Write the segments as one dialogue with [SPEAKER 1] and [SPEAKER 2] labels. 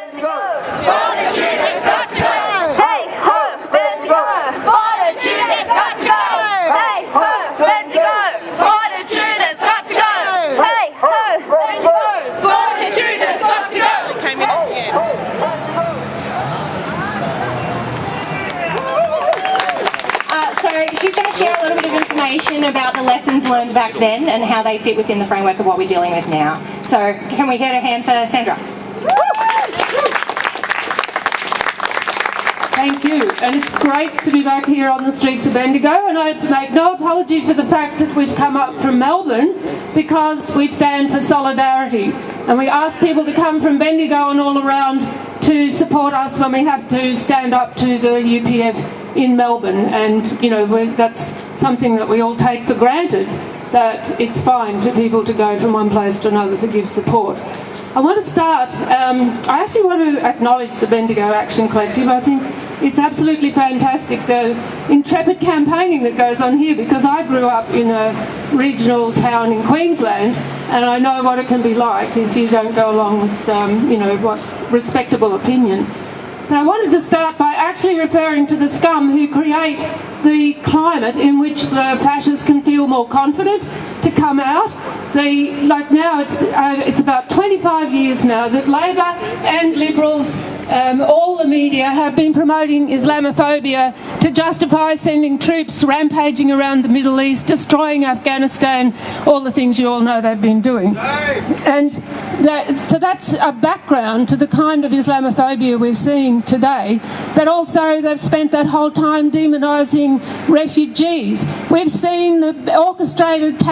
[SPEAKER 1] Bendigo! Fortitude has got to go! Hey ho, Bendigo! Fortitude has got to go! Hey ho, Bendigo! Fortitude has got to go! Hey ho, Bendigo! Fortitude has got to go!
[SPEAKER 2] Came in at the end.
[SPEAKER 3] So she's going to share a little bit of information about the lessons learned back then and how they fit within the framework of what we're dealing with now. So can we get a hand for Sandra?
[SPEAKER 4] Thank you, and it's great to be back here on the streets of Bendigo, and I make no apology for the fact that we've come up from Melbourne because we stand for solidarity, and we ask people to come from Bendigo and all around to support us when we have to stand up to the UPF in Melbourne, and you know that's something that we all take for granted, that it's fine for people to go from one place to another to give support. I want to start, I actually want to acknowledge the Bendigo Action Collective. I think it's absolutely fantastic, the intrepid campaigning that goes on here, because I grew up in a regional town in Queensland and I know what it can be like if you don't go along with you know, what's respectable opinion. And I wanted to start by actually referring to the scum who create the climate in which the fascists can feel more confident to come out. Like now, it's about 25 years now that Labor and Liberals, all the media, have been promoting Islamophobia to justify sending troops rampaging around the Middle East, destroying Afghanistan, all the things you all know they've been doing. And so that's a background to the kind of Islamophobia we're seeing today. But also they've spent that whole time demonising refugees. We've seen the orchestrated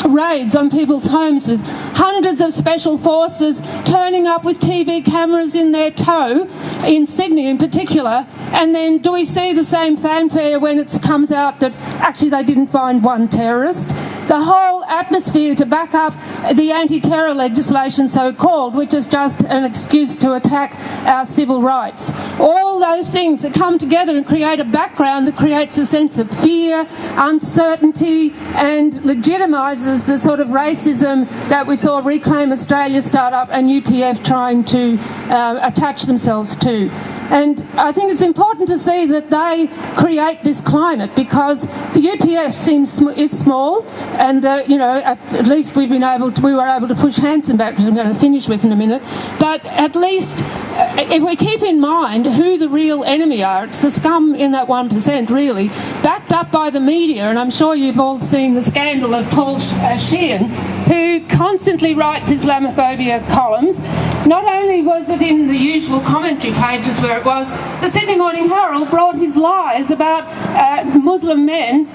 [SPEAKER 4] raids on people's homes with hundreds of special forces turning up with TV cameras in their tow, in Sydney in particular, and then do we see the same fanfare when it comes out that actually they didn't find one terrorist? The whole atmosphere to back up the anti-terror legislation, so-called, which is just an excuse to attack our civil rights. All those things that come together and create a background that creates a sense of fear, uncertainty, and legitimises the sort of racism that we saw Reclaim Australia start up and UPF trying to attach themselves to. And I think it's important to see that they create this climate, because the UPF is small, and you know, at least we were able to push Hanson back, which I'm going to finish with in a minute. But at least if we keep in mind who the real enemy are, it's the scum in that 1%, really, backed up by the media. And I'm sure you've all seen the scandal of Paul Sheehan, who constantly writes Islamophobia columns. Not only was it in the usual commentary pages where it was, the Sydney Morning Herald brought his lies about Muslim men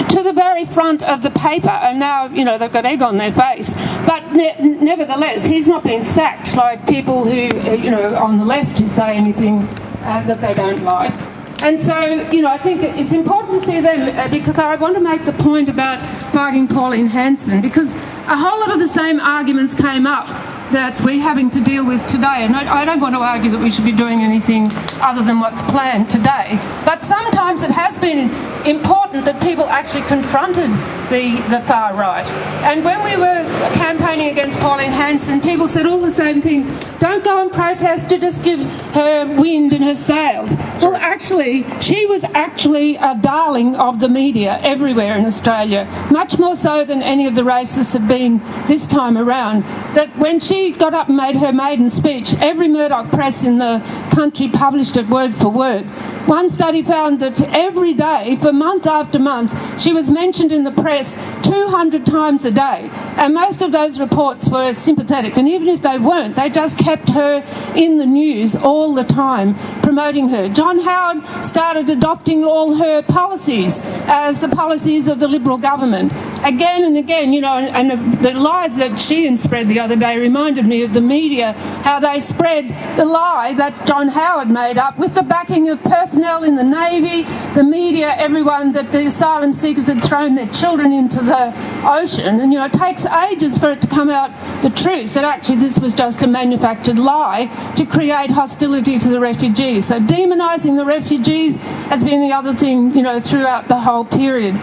[SPEAKER 4] to the very front of the paper, and now, you know, they've got egg on their face. But nevertheless, he's not been sacked like people who, you know, on the left who say anything that they don't like. And so, you know, I think it's important to see them, because I want to make the point about fighting Pauline Hanson, because a whole lot of the same arguments came up that we're having to deal with today. And I don't want to argue that we should be doing anything other than what's planned today. But sometimes it has been important that people actually confronted the far right. And when we were campaigning against Pauline Hanson, people said all the same things. Don't go and protest, to just give her wind in her sails. Well, actually, she was actually a darling of the media everywhere in Australia, much more so than any of the racists have been this time around. That when she got up and made her maiden speech, every Murdoch press in the country published it word for word. One study found that every day, for month after month, she was mentioned in the press 200 times a day. And most of those reports were sympathetic. And even if they weren't, they just kept her in the news all the time, promoting her. John Howard started adopting all her policies as the policies of the Liberal government. Again and again, you know, and the lies that Sheehan spread the other day reminded me of the media, how they spread the lie that John Howard made up with the backing of personnel in the Navy, the media, everyone, that the asylum seekers had thrown their children into the ocean. And, you know, it takes ages for it to come out the truth that actually this was just a manufactured lie to create hostility to the refugees. So demonising the refugees has been the other thing, you know, throughout the whole period.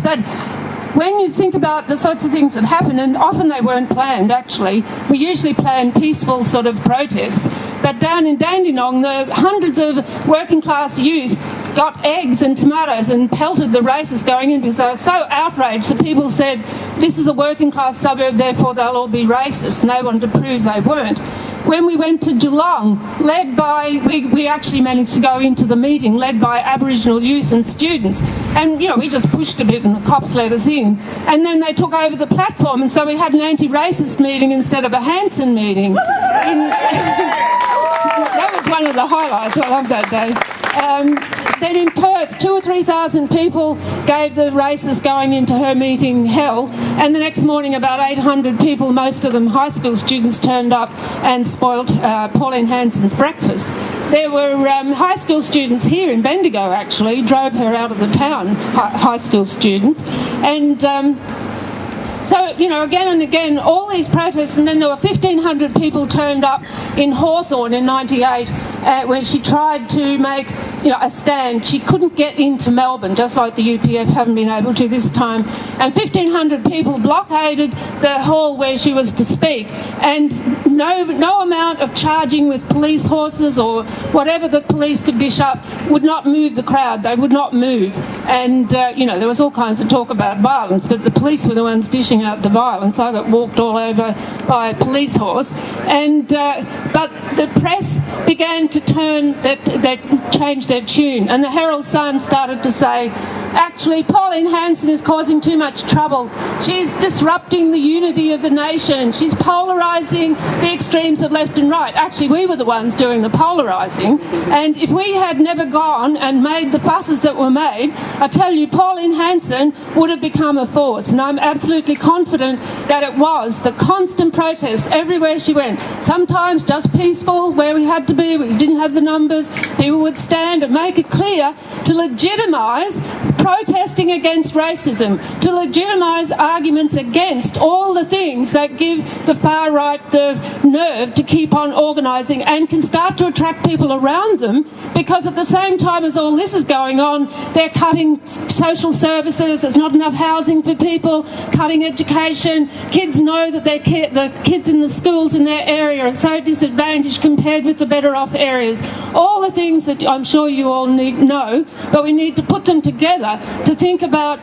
[SPEAKER 4] But when you think about the sorts of things that happen, and often they weren't planned actually, we usually plan peaceful sort of protests, but down in Dandenong, the hundreds of working class youth got eggs and tomatoes and pelted the racists going in because they were so outraged that people said, this is a working class suburb, therefore they'll all be racist, and they wanted to prove they weren't. When we went to Geelong, we actually managed to go into the meeting led by Aboriginal youth and students, and we just pushed a bit and the cops let us in, and then they took over the platform, and so we had an anti-racist meeting instead of a Hanson meeting. That was one of the highlights. I love that day. Then in Perth, 2,000 or 3,000 people gave the racists going into her meeting hell, and the next morning about 800 people, most of them high school students, turned up and spoilt Pauline Hanson's breakfast. There were high school students here in Bendigo, actually, drove her out of the town, high school students, and so, again and again, all these protests, and then there were 1,500 people turned up in Hawthorn in '98 when she tried to make, a stand. She couldn't get into Melbourne, just like the UPF haven't been able to this time. And 1,500 people blockaded the hall where she was to speak. And no amount of charging with police horses or whatever the police could dish up would not move the crowd. They would not move. And, there was all kinds of talk about violence, but the police were the ones dishing out the violence. I got walked all over by a police horse. And but the press began to turn, that changed their tune. And the Herald Sun started to say, actually, Pauline Hanson is causing too much trouble. She's disrupting the unity of the nation. She's polarising the extremes of left and right. Actually, we were the ones doing the polarising. And if we had never gone and made the fusses that were made, I tell you, Pauline Hanson would have become a force. And I'm absolutely confident that it was. The constant protests everywhere she went. Sometimes just peaceful, where we had to be, we didn't have the numbers. People would stand and make it clear to legitimise protesting against racism, to legitimise arguments against all the things that give the far right the nerve to keep on organising and can start to attract people around them, because at the same time as all this is going on, they're cutting social services, there's not enough housing for people, cutting education. Kids know that the kids in the schools in their area are so disadvantaged compared with the better off areas. All the things that I'm sure you all know, but we need to put them together to think about,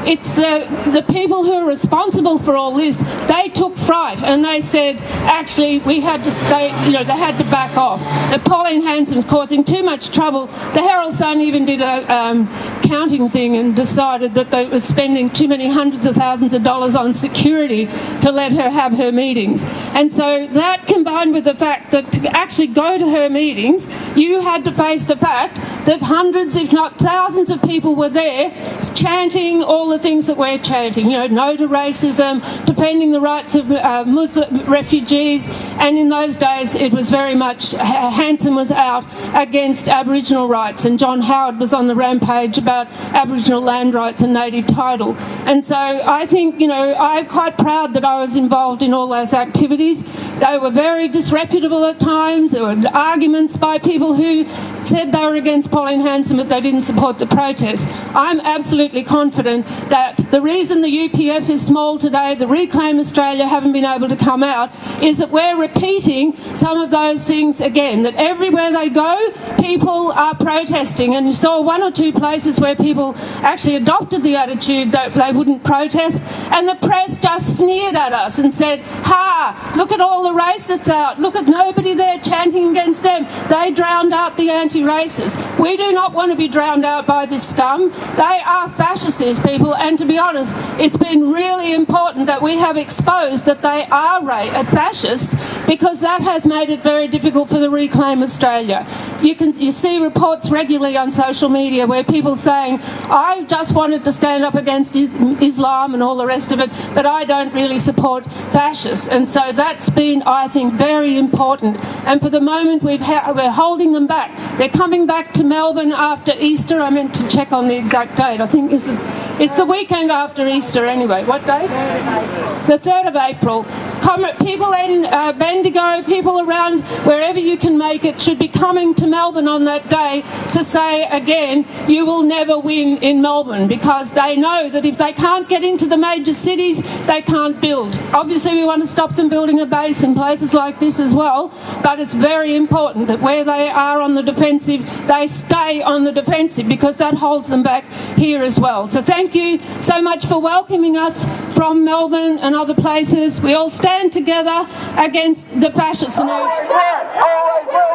[SPEAKER 4] it's the people who are responsible for all this. They took fright and they said, actually, we had to stay, they had to back off. That Pauline Hanson was causing too much trouble. The Herald Sun even did a counting thing and decided that they were spending too many hundreds of thousands of dollars on security to let her have her meetings. And so that, combined with the fact that to actually go to her meetings, you had to face the fact that hundreds, if not thousands of people were there chanting all the things that we're chanting, no to racism, defending the rights of Muslim refugees, and in those days it was very much, Hanson was out against Aboriginal rights, and John Howard was on the rampage about Aboriginal land rights and native title. And so I think, I'm quite proud that I was involved in all those activities. They were very disreputable at times. There were arguments by people who said they were against Pauline Hanson, but they didn't support the protest. I'm absolutely confident that the reason the UPF is small today, the Reclaim Australia haven't been able to come out, is that we're repeating some of those things again, that everywhere they go, people are protesting. And you saw one or two places where people actually adopted the attitude that they wouldn't protest, and the press just sneered at us and said, ha, look at all the racists out, look at nobody there chanting against them. They drowned out the anti-racists. We do not want to be drowned out by this scum. They are fascists, these people, and to be honest, it's been really important that we have exposed that they are fascists, because that has made it very difficult for the Reclaim Australia. You see reports regularly on social media where people saying, I just wanted to stand up against Islam and all the rest of it, but I don't really support fascists. And so that's been, I think, very important. And for the moment, we're holding them back. They're coming back to Melbourne after Easter. I meant to check on the exact date. I think it's It's the weekend after Easter anyway. What day? The 3rd of April. People in Bendigo, people around wherever you can make it, should be coming to Melbourne on that day to say again, you will never win in Melbourne, because they know that if they can't get into the major cities, they can't build. Obviously we want to stop them building a base in places like this as well, but it's very important that where they are on the defensive, they stay on the defensive, because that holds them back here as well. So thank you so much for welcoming us from Melbourne and other places. We all stand together against the fascists.
[SPEAKER 1] Always will, always will.